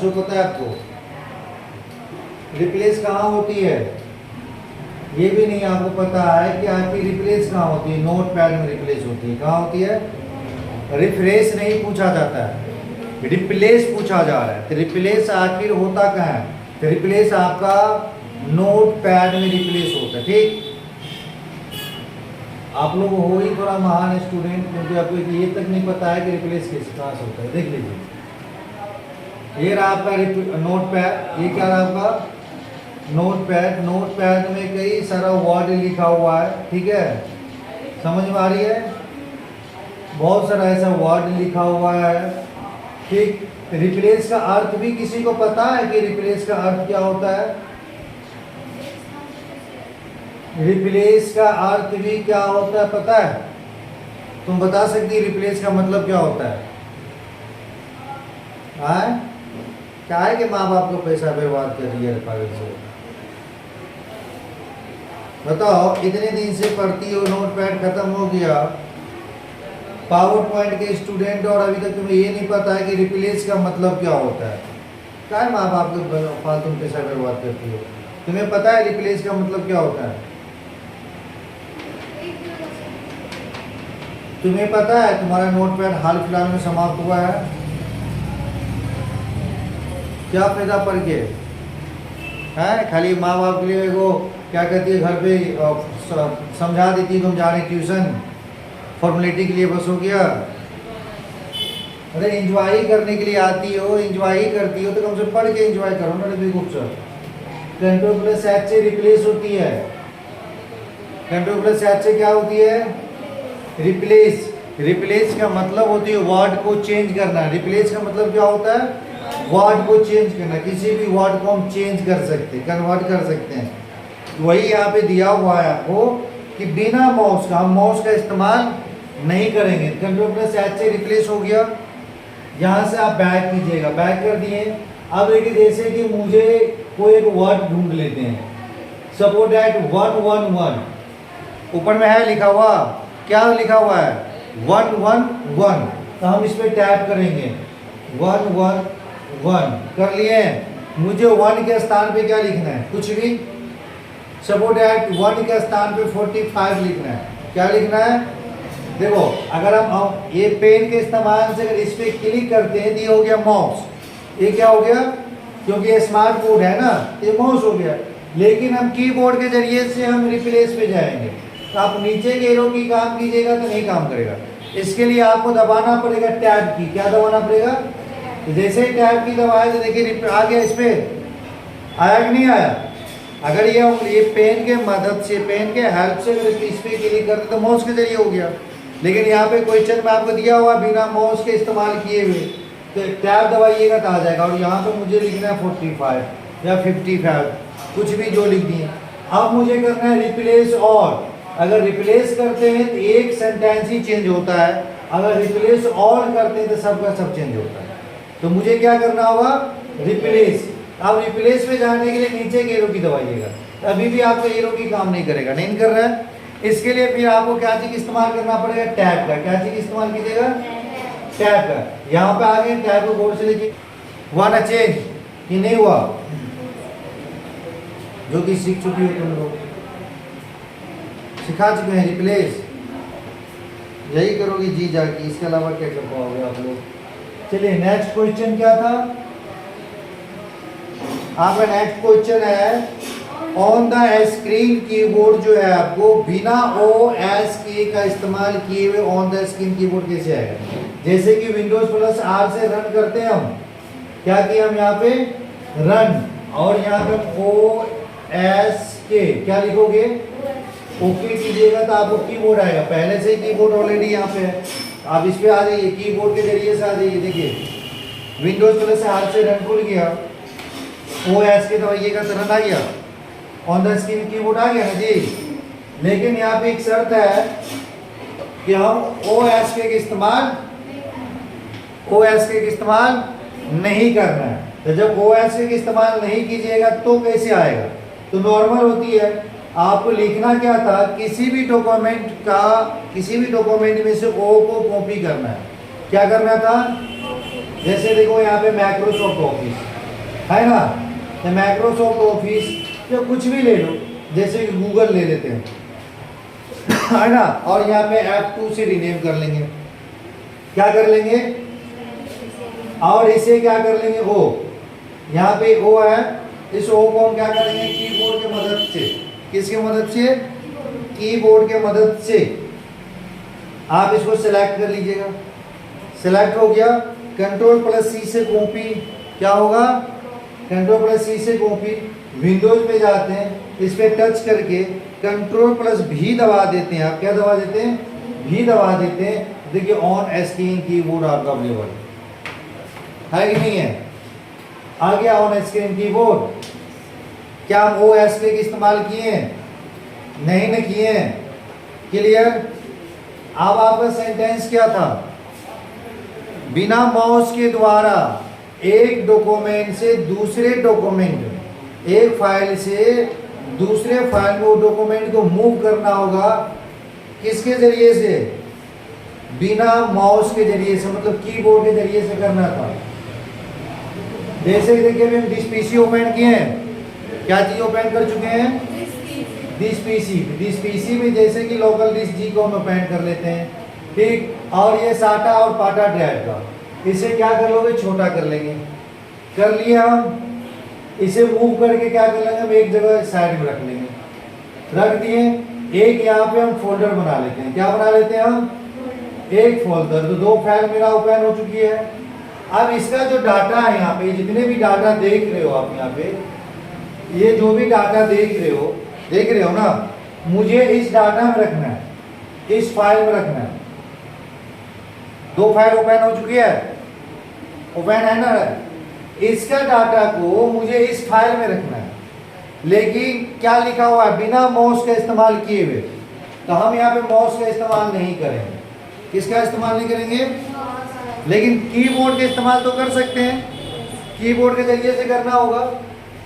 जो पता है आपको रिप्लेस कहाँ होती है, ये भी नहीं आपको पता है कि आपकी रिप्लेस कहाँ होती है। नोट पैड में रिप्लेस होती है, कहाँ होती है? रिफ्रेश नहीं पूछा जाता है, रिप्लेस पूछा जा रहा है। तो रिप्लेस आखिर होता कहाँ है? तो रिप्लेस आपका नोट पैड में रिप्लेस होता है। ठीक, आप लोग हो ही थोड़ा महान स्टूडेंट, क्योंकि आपको ये तक नहीं पता है कि रिप्लेस किस कहाँ से होता है। देख लीजिए, ये रहा आपका नोट पैड, ये क्या रहा आपका नोट पैड। नोट पैड में कई सारा वर्ड लिखा हुआ है, ठीक है, समझ में आ रही है? बहुत सारा ऐसा वर्ड लिखा हुआ है। ठीक, रिप्लेस का अर्थ भी किसी को पता है कि रिप्लेस का अर्थ क्या होता है? रिप्लेस का अर्थ भी क्या होता है पता है? तुम बता सकती है रिप्लेस का मतलब क्या होता है? क्या है कि माँ बाप को पैसा बर्बाद कर दिया पागल से? बताओ, इतने दिन से पढ़ती हो, नोट पैड खत्म हो गया, पावर पॉइंट के स्टूडेंट, और अभी तक तुम्हें ये नहीं पता है कि रिप्लेस का मतलब क्या होता है। क्या है माँ बाप को फालतू पैसा बर्बाद करती हो? तुम्हें पता है रिप्लेस का मतलब क्या होता है? तुम्हें पता है तुम्हारा नोट पैड हाल फिलहाल में समाप्त हुआ है, क्या फायदा पड़ के है? खाली माँ बाप के लिए वो क्या कहती है, घर पे समझा देती तुम जा रहे ट्यूशन, फॉर्मेलिटी के लिए बस हो गया। अरे एंजॉय करने के लिए आती हो, एंजॉय करती हो तो कम से कम पढ़ के एंजॉय करो ना। बेवकूफ कंट्रोल प्लस एच से रिप्लेस होती है। कंट्रोल प्लस एच से क्या होती है? रिप्लेस। रिप्लेस का मतलब होती है वर्ड को चेंज करना। रिप्लेस का मतलब क्या होता है? वर्ड को चेंज करना। किसी भी वर्ड को हम चेंज कर सकते हैं, कन्वर्ट कर सकते हैं। वही यहाँ पे दिया हुआ है आपको कि बिना माउस का, हम माउस का इस्तेमाल नहीं करेंगे। कंट्रोल प्लस एच से रिप्लेस हो गया। यहाँ से आप बैक कीजिएगा, बैक कर दिए। अब देखिए, जैसे कि मुझे कोई एक वर्ड ढूंढ लेते हैं, सपोज दैट 111, ऊपर में है लिखा हुआ, क्या लिखा हुआ है? 111। तो हम इस पर टैप करेंगे, 111 कर लिए। मुझे 1 के स्थान पे क्या लिखना है? कुछ भी। सपोज दैट 1 के स्थान पे 45 लिखना है। क्या लिखना है? देखो, अगर हम ये पेन के इस्तेमाल से अगर इस पे क्लिक करते हैं तो ये हो गया माउस। ये क्या हो गया? क्योंकि ये स्मार्ट बोर्ड है ना, ये माउस हो गया। लेकिन हम कीबोर्ड के जरिए से हम रिप्लेस पे जाएंगे, तो आप नीचे के एरो की काम कीजिएगा तो नहीं काम करेगा। इसके लिए आपको दबाना पड़ेगा टैब की। क्या दबाना पड़ेगा? तो जैसे ही टैब की दबाए तो देखिए आ गया, इस पे आया कि नहीं आया? अगर ये पेन के मदद से, पेन के हेल्प से अगर इस पे क्लिक करते तो माउस के जरिए हो गया। लेकिन यहाँ पे क्वेश्चन में आपको दिया हुआ बिना माउस के इस्तेमाल किए हुए, तो टैब दबाइएगा तो आ जाएगा। और यहाँ पे मुझे लिखना है 45 या 55, कुछ भी जो लिख दिए। अब मुझे करना है रिप्लेस। और अगर रिप्लेस करते हैं तो एक सेंटेंस ही चेंज होता है, अगर रिप्लेस और करते हैं तो सबका सब चेंज होता है। तो मुझे क्या करना होगा? रिप्लेस। अब रिप्लेस पे जाने के लिए नीचे के एरो की दबाइएगा, अभी भी आपका एरो की काम नहीं करेगा, नहीं कर रहा है। इसके लिए फिर आपको क्या चीज इस्तेमाल करना पड़ेगा? टैब का। क्या चीज इस्तेमाल कीजिएगा? टैब का। यहाँ पे आगे टैब को बोर्ड से लिखिए। हुआ ना चेंज कि नहीं हुआ? जो कि सीख चुकी हो तुम लोग, सिखा चुके हैं रिप्लेस। यही करोगे जी जाके, इसके अलावा क्या कर पाओगे आप लोग? चलिए, नेक्स्ट क्वेश्चन क्या था आपका? नेक्स्ट क्वेश्चन है ऑन द स्क्रीन कीबोर्ड जो है आपको बिना OSK का इस्तेमाल किए हुए ऑन द स्क्रीन कीबोर्ड कैसे आएगा? जैसे कि विंडोज प्लस R से रन करते हैं हम, क्या किया हम यहाँ पे? रन। और यहाँ पे OSK क्या लिखोगे? ओके कीजिएगा तो आपको कीबोर्ड आएगा। पहले से ही कीबोर्ड ऑलरेडी यहाँ पे है, आप इस पे आ जाइए, कीबोर्ड के जरिए से आ जाइए। देखिए, विंडोज प्लस R से रन खुल गया, OSK दबाइएगा तो रन आ गया, ऑन द स्क्रीन कीबोर्ड आ गया ना जी। लेकिन यहाँ पे एक शर्त है कि हम OSK के इस्तेमाल नहीं करना है। तो जब OSK के इस्तेमाल नहीं कीजिएगा तो कैसे आएगा? तो नॉर्मल होती है, आपको लिखना क्या था? किसी भी डॉक्यूमेंट में से O को कॉपी करना है। क्या करना था? जैसे देखो यहाँ पे माइक्रोसॉफ्ट ऑफिस है ना, तो माइक्रोसॉफ्ट ऑफिस या कुछ भी ले लो, जैसे कि गूगल ले लेते हैं है ना, और यहाँ पे F2 से रिनेम कर लेंगे, क्या कर लेंगे, और इसे क्या कर लेंगे O, यहाँ पे O है, इस O को हम क्या करेंगे कीबोर्ड की मदद से, किसकी मदद से, कीबोर्ड के मदद से आप इसको सिलेक्ट कर लीजिएगा। सिलेक्ट हो गया, कंट्रोल प्लस सी से कॉपी, क्या होगा, कंट्रोल प्लस सी से कॉपी, विंडोज में जाते हैं, इस पे टच करके कंट्रोल प्लस भी दबा देते हैं, आप क्या दबा देते हैं, भी दबा देते हैं, देखिए ऑन स्क्रीन कीबोर्ड आपका अवेलेबल है कि नहीं है, आ गया ऑन स्क्रीन कीबोर्ड। क्या हम OS पे इस्तेमाल किए हैं, नहीं न किए हैं, क्लियर। अब आपका सेंटेंस क्या था, बिना माउस के द्वारा एक डॉक्यूमेंट से दूसरे डॉक्यूमेंट, एक फाइल से दूसरे फाइल में डॉक्यूमेंट को मूव करना होगा, किसके जरिए से, बिना माउस के जरिए से, मतलब कीबोर्ड के जरिए से करना था। जैसे देखिए अभी हम दिस पीसी ओपन किए हैं, क्या चीज ओपन कर चुके हैं, दिस पीसी में जैसे कि लोकल डिस्क जी को हम ओपन कर लेते हैं, ठीक, और ये साटा और पाटा ड्राइव का, इसे क्या कर लोगे, छोटा कर लेंगे, कर लिया हम, इसे मूव करके क्या कर लेंगे, हम एक जगह साइड में रख लेंगे, रख दिए, एक यहाँ पे हम फोल्डर बना लेते हैं, क्या बना लेते हैं हम, एक फोल्डर, तो 2 फाइल मेरा ओपन हो चुकी है। अब इसका जो डाटा है यहाँ पे, जितने भी डाटा देख रहे हो आप यहाँ पे, ये जो भी डाटा देख रहे हो ना, मुझे इस डाटा में रखना है, इस फाइल में रखना है। 2 फाइल ओपन हो चुकी है, ओपन है ना, इसका डाटा को मुझे इस फाइल में रखना है, लेकिन क्या लिखा हुआ है, बिना माउस का इस्तेमाल किए हुए, तो हम यहाँ पे माउस का इस्तेमाल नहीं करेंगे, किसका इस्तेमाल नहीं करेंगे, लेकिन कीबोर्ड का इस्तेमाल तो कर सकते हैं, कीबोर्ड के जरिए से करना होगा।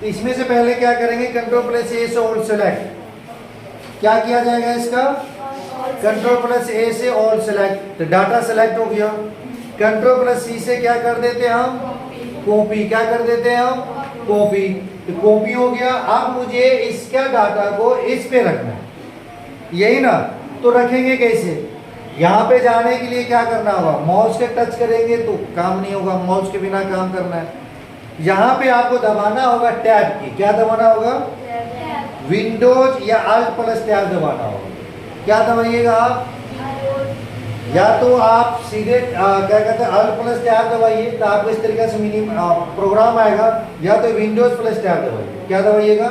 तो इसमें से पहले क्या करेंगे, कंट्रोल प्लस ए से ऑल सेलेक्ट, क्या किया जाएगा इसका, कंट्रोल प्लस ए से ऑल सेलेक्ट, तो डाटा सेलेक्ट हो गया। कंट्रोल प्लस सी से क्या कर देते हैं हम, कॉपी, क्या कर देते हैं हम, कॉपी, तो कॉपी हो गया। अब मुझे इसका डाटा को इस पे रखना है, यही ना, तो रखेंगे कैसे, यहाँ पे जाने के लिए क्या करना होगा, माउस के टच करेंगे तो काम नहीं होगा, माउस के बिना काम करना है। यहाँ पे आपको दबाना होगा टैब की, क्या दबाना होगा, विंडोज या अल्ट प्लस टैब दबाना होगा, क्या दबाइएगा आप, या तो आप सीधे क्या कहते हैं अल्ट प्लस टैब दबाइए, तो आपको इस तरीके से मिनी प्रोग्राम आएगा, या तो विंडोज प्लस टैब दबाइए, क्या दबाइएगा,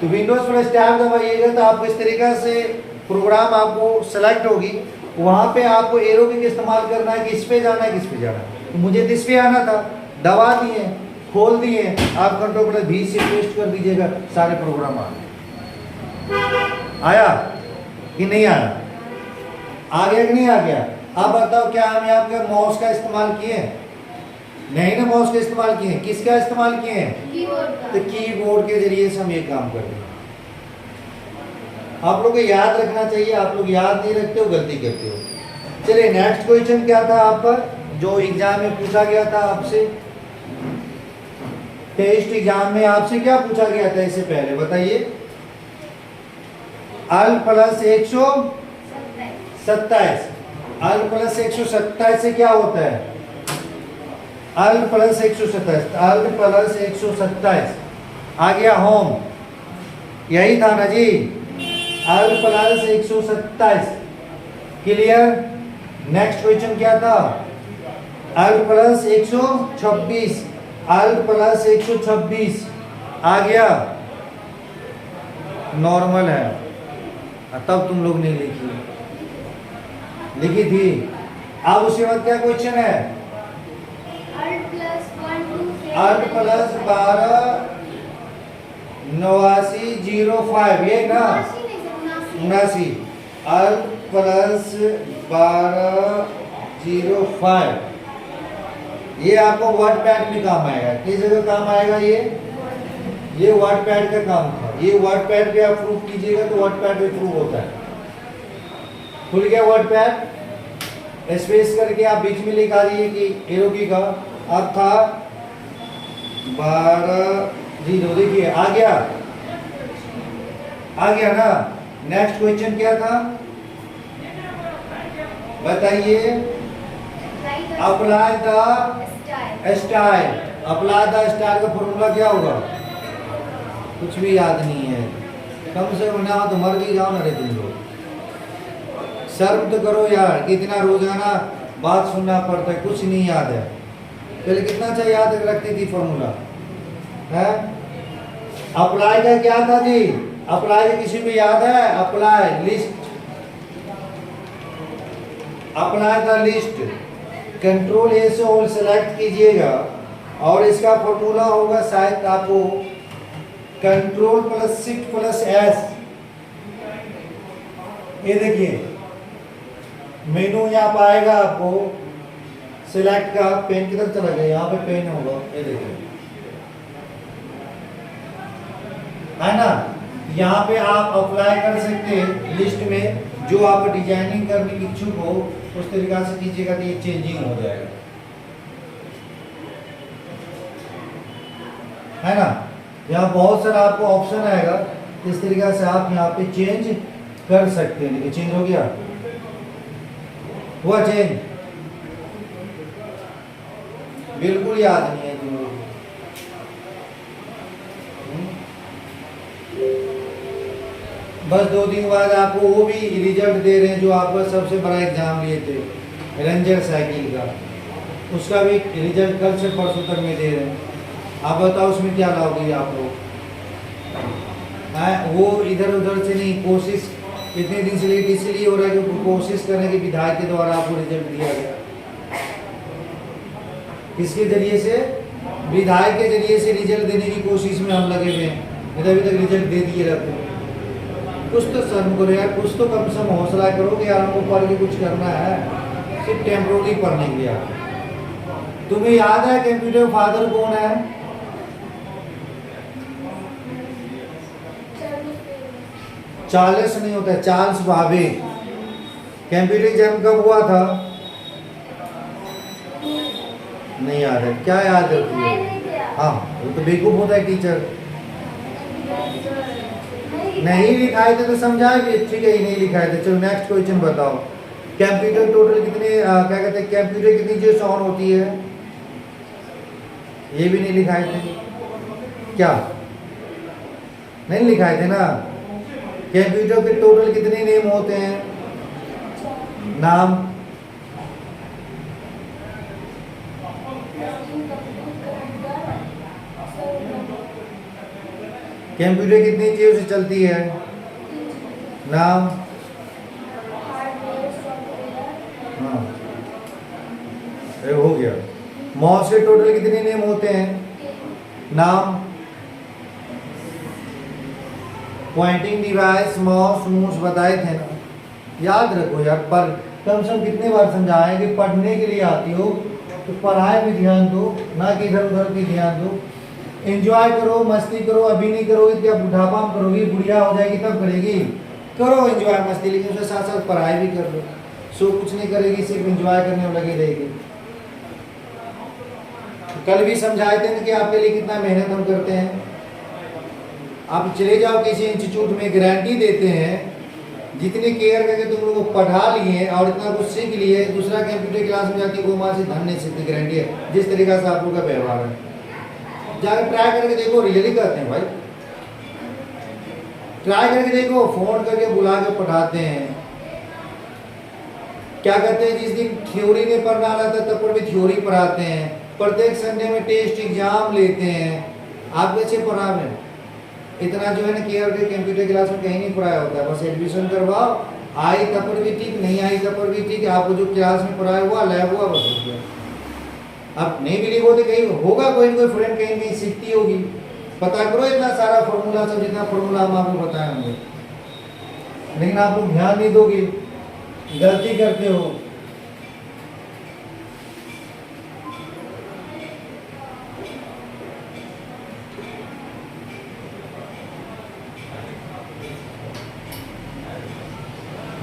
तो विंडोज प्लस टैब दबाइएगा, तो आपको इस तरीके से प्रोग्राम आपको सेलेक्ट होगी, वहाँ पे आपको एरो की इस्तेमाल करना है कि इस पे जाना है, किस पे जाना है, तो मुझे दिस पे आना था, दबा दिए, खोल दिए, आप कंट्रोल प्लस भी से पेस्ट कर दीजिएगा, सारे प्रोग्राम आया कि नहीं आया, आ गया कि नहीं आ गया। अब बताओ क्या हम यहाँ पे माउस का इस्तेमाल किए, नहीं ना, माउस का इस्तेमाल किए, किसका इस्तेमाल किए हैं, तो कीबोर्ड के जरिए से हम ये काम कर रहे हैं। आप लोग को याद रखना चाहिए, आप लोग याद नहीं रखते हो, गलती करते हो। चलिए नेक्स्ट क्वेश्चन क्या था आपका, जो एग्जाम में पूछा गया था आपसे, टेस्ट एग्जाम में आपसे क्या पूछा गया था, इससे पहले बताइए, अल्ट प्लस 127, अल्ट प्लस 127 से क्या होता है, अल्ट प्लस 127, अल्ट प्लस 127 आ गया होम, यही था ना जी, alt plus 127, clear. Next question क्या था, अल्ट प्लस 126, अल्ट प्लस 126 आ गया, नॉर्मल है, तब तुम लोग नहीं लिखी थी। अब उसके बाद क्या क्वेश्चन है, अल्ट प्लस 12 8905, ये ना 79, अल्ट प्लस 1205, ये आपको वर्ड पैड में काम आएगा, किस जगह काम आएगा, ये वर्ड पैड का काम था, ये वर्ड पैड पे आप प्रूफ कीजिएगा तो वर्ड पैड पे प्रूफ होता है। खुल गया वर्ड पैड, स्पेस करके आप बीच में लिखा दिए कि एरो की का अब था 12 देखिए आ गया ना। नेक्स्ट क्वेश्चन क्या था बताइए। Apply the style. Apply the style का फॉर्मूला क्या होगा? कुछ भी याद नहीं है। कम से कम ना तो मर भी जाओ ना रे तुम लोग। शर्म तो करो यार, कितना रोजाना बात सुनना पड़ता है, कुछ नहीं याद है। पहले कितना अच्छा याद रखती थी फॉर्मूला है। अप्लाई का क्या था जी? अप्लाई किसी को याद है? Apply list, apply the list, control ए से ऑल सेलेक्ट कीजिएगा और इसका फॉर्मूला होगा शायद आपको control plus shift plus S. ये देखिए मेनू यहाँ पाएगा आपको सिलेक्ट का। पेन किधर चला गया? यहाँ पे पेन होगा, ये देखिए है ना। यहाँ पे आप अप्लाई कर सकते हैं लिस्ट में, जो आप डिजाइनिंग करने की इच्छुक हो उस तरीका से कीजिएगा तो ये चेंजिंग हो जाएगा, है ना। यहाँ बहुत सारा आपको ऑप्शन आएगा, इस तरीका से आप यहाँ पे चेंज कर सकते हैं। देखिए चेंज हो गया, हुआ चेंज। बिल्कुल याद नहीं है तुम लोग। बस 2 दिन बाद आपको वो भी रिजल्ट दे रहे हैं जो आपका सबसे बड़ा एग्जाम लिए थे रेंजर साइकिल का, उसका भी रिजल्ट कल से परसों तक में दे रहे हैं। आप बताओ उसमें क्या लाओगे आप लोग? वो इधर उधर से नहीं, कोशिश इतने दिन से लेट इसलिए हो रहा है कि कोशिश करने के विधायक के द्वारा आपको रिजल्ट दिया गया। किसके जरिए से? विधायक के जरिए से रिजल्ट देने की कोशिश में हम लगे हुए हैं, अभी तक रिजल्ट दे दिए रहते हैं। कुछ तो शर्म करो यार, कुछ तो कम से कम हौसला करो कि यार हमको पढ़ के कुछ करना है, सिर्फ टेम्पोररी पढ़ने के लिए। तुम्हें याद है कंप्यूटर फादर कौन है? चार्ल्स नहीं होता है, चार्ल्स बाबेज। कंप्यूटर जन्म कब हुआ था? नहीं याद है, क्या याद रखती है? हाँ वो तो बेवकूफ होता है टीचर। नहीं लिखाए थे तो समझाएंगे, ठीक है नहीं लिखाए थे। चलो नेक्स्ट क्वेश्चन बताओ। कंप्यूटर टोटल कितने क्या कहते हैं, कंप्यूटर कितनी चीजें ऑन होती है? ये भी नहीं लिखाए थे क्या? नहीं लिखाए थे ना। कंप्यूटर के टोटल कितने नेम होते हैं? नाम? कंप्यूटर कितनी चीजों से चलती है? नाम? हाँ ये हो गया। माउस के टोटल कितने नेम होते हैं? नाम? पॉइंटिंग डिवाइस, माउस, मूस बताए थे ना, याद रखो यार। पर कम से कम कितने बार समझाएं कि पढ़ने के लिए आती हो तो पढ़ाई भी ध्यान दो, ना कि इधर उधर भी ध्यान दो। एंजॉय करो, मस्ती करो। अभी नहीं करोगे तो जब बुढ़ापा में करोगी, बुढ़िया हो जाएगी तब करेगी। करो एंजॉय मस्ती, लेकिन उसके साथ साथ पढ़ाई भी कर लो। सो कुछ नहीं करेगी, सिर्फ एंजॉय करने में लगी रहेगी। कल भी समझाए थे ना कि आपके लिए कितना मेहनत हम करते हैं। आप चले जाओ किसी इंस्टीट्यूट में, गारंटी देते हैं जितने केयर करके तुम लोगों को पढ़ा लिए और इतना कुछ सीख लिए, दूसरा कंप्यूटर क्लास में जाके वो वहाँ से धन नहीं सीखती, गारंटी है। जिस तरीका से आप लोग का व्यवहार है, जाकर ट्राई करके देखो, रियली करते हैं भाई। ट्राई करके देखो, फोन करके बुला के पढ़ाते हैं। क्या करते हैं, जिस दिन थ्योरी नहीं पढ़ना रहता तब पर भी थ्योरी पढ़ाते हैं। प्रत्येक संडे में टेस्ट एग्जाम लेते हैं। आप कैसे पढ़ा रहे? इतना जो है ना केयर के कंप्यूटर क्लास में कहीं नहीं पढ़ाया होता है। बस एडमिशन करवाओ, आई तब पर भी ठीक, नहीं आई तब पर भी ठीक। आपको जो क्लास में पढ़ाया हुआ लैब हुआ बस हो गया। अब नहीं बिलीव होते, कहीं होगा कोई कोई फ्रेंड कहीं कहीं सीखती होगी। पता करो इतना सारा फॉर्मूला, सब जितना फॉर्मूला हम आपको बताए होंगे, लेकिन आप लोग ध्यान नहीं दोगे, गलती करते हो।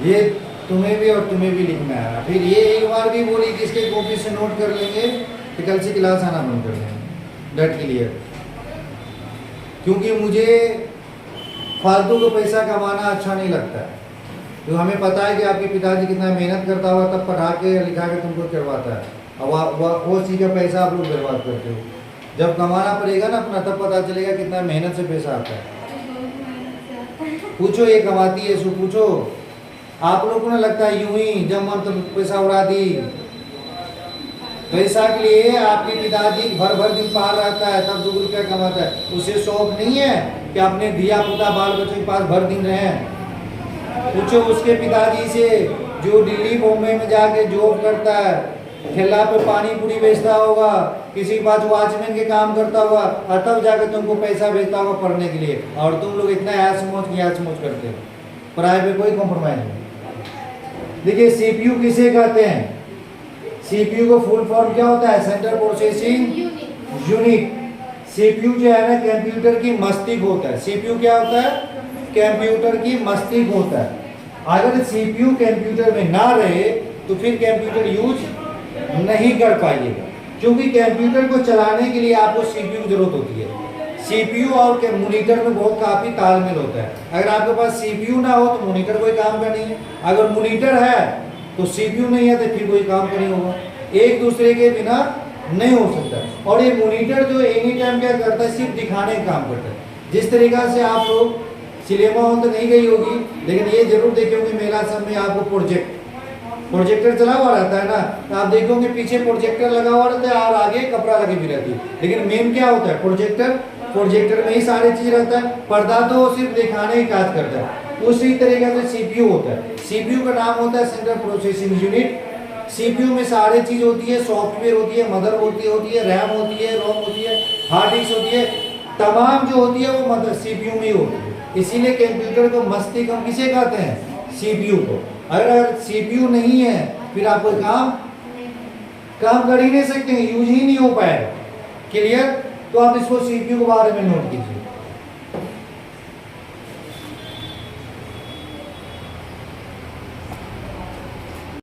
ये तुम्हें भी और तुम्हें भी लिखना है। फिर ये एक बार भी बोली कि इसके कॉपी से नोट कर लेंगे कि कल से क्लास आना बंद कर देंगे। Debt clear. क्योंकि मुझे फालतू का पैसा कमाना अच्छा नहीं लगता है। तो हमें पता है कि आपके पिताजी कितना मेहनत करता हुआ तब पढ़ा के लिखा के तुमको करवाता है, और वो चीज़ का पैसा आप लोग बर्बाद करते हो। जब कमाना पड़ेगा ना अपना, तब पता चलेगा कितना मेहनत से पैसा आता है। पूछो ये कमाती है सो पूछो। आप लोग को ना लगता है यूं ही जब मन तब पैसा उड़ा दी। पैसा के लिए आपके पिताजी भर भर दिन बाहर रहता है तब 2 रुपया कमाता है। उसे शौक नहीं है कि अपने दिया पुता बाल बच्चों के पास भर दिन रहे। पूछो उसके पिताजी से जो दिल्ली बॉम्बे में जाके जॉब करता है, ठेला पे पानी पूरी बेचता होगा, किसी के पास वॉचमैन के काम करता होगा, और तब जाकर तुमको पैसा भेजता होगा पढ़ने के लिए, और तुम लोग इतना ऐश मौज करते हो। पढ़ाई पे कोई कॉम्प्रोमाइज नहीं। देखिए सीपीयू किसे कहते हैं? सीपीयू का फुल फॉर्म क्या होता है? Central processing unit. सीपीयू जो है ना कंप्यूटर की मस्तिष्क होता है। सीपीयू क्या होता है? कंप्यूटर की मस्तिष्क होता है। अगर सीपीयू कंप्यूटर में ना रहे तो फिर कंप्यूटर यूज नहीं कर पाइएगा, क्योंकि कंप्यूटर को चलाने के लिए आपको सीपीयू की जरूरत होती है। सीपीयू और मॉनिटर में बहुत काफी तालमेल होता है। अगर आपके पास सीपीयू ना हो तो मॉनिटर कोई काम का नहीं है, अगर मॉनिटर है तो सीपीयू नहीं है तो फिर कोई काम का नहीं होगा। एक दूसरे के बिना नहीं हो सकता। और ये मॉनिटर जो एनी टाइम क्या करता है? सिर्फ दिखाने का काम करता है। जिस तरीका से आप लोग सिनेमा हॉल तो नहीं गई होगी, लेकिन ये जरूर देखेंगे मेला सब में आपको प्रोजेक्टर चला हुआ रहता है ना, तो आप देखोगे पीछे प्रोजेक्टर लगा हुआ रहता है और आगे कपड़ा लगी भी रहती है। लेकिन मेन क्या होता है? प्रोजेक्टर में ही सारी चीज रहता है। पर्दा तो सिर्फ दिखाने ही काज करता है। उसी तरीके से सीपीयू होता है। सीपीयू का नाम होता है सेंट्रल प्रोसेसिंग यूनिट। सीपीयू में सारी चीज होती है, सॉफ्टवेयर होती है, मदर होती है, रैम होती है, रोम होती है, हार्ड डिस्क होती है, तमाम जो होती है वो मदर सीपीयू में ही होती है। इसीलिए कंप्यूटर को मस्तिष्क हम किसे कहते हैं? सीपीयू को। अगर सीपीयू नहीं है फिर आप कोई काम कर ही नहीं सकते, यूज ही नहीं हो पाएगा। क्लियर? तो आप इसको सीपीयू के बारे में नोट कीजिए।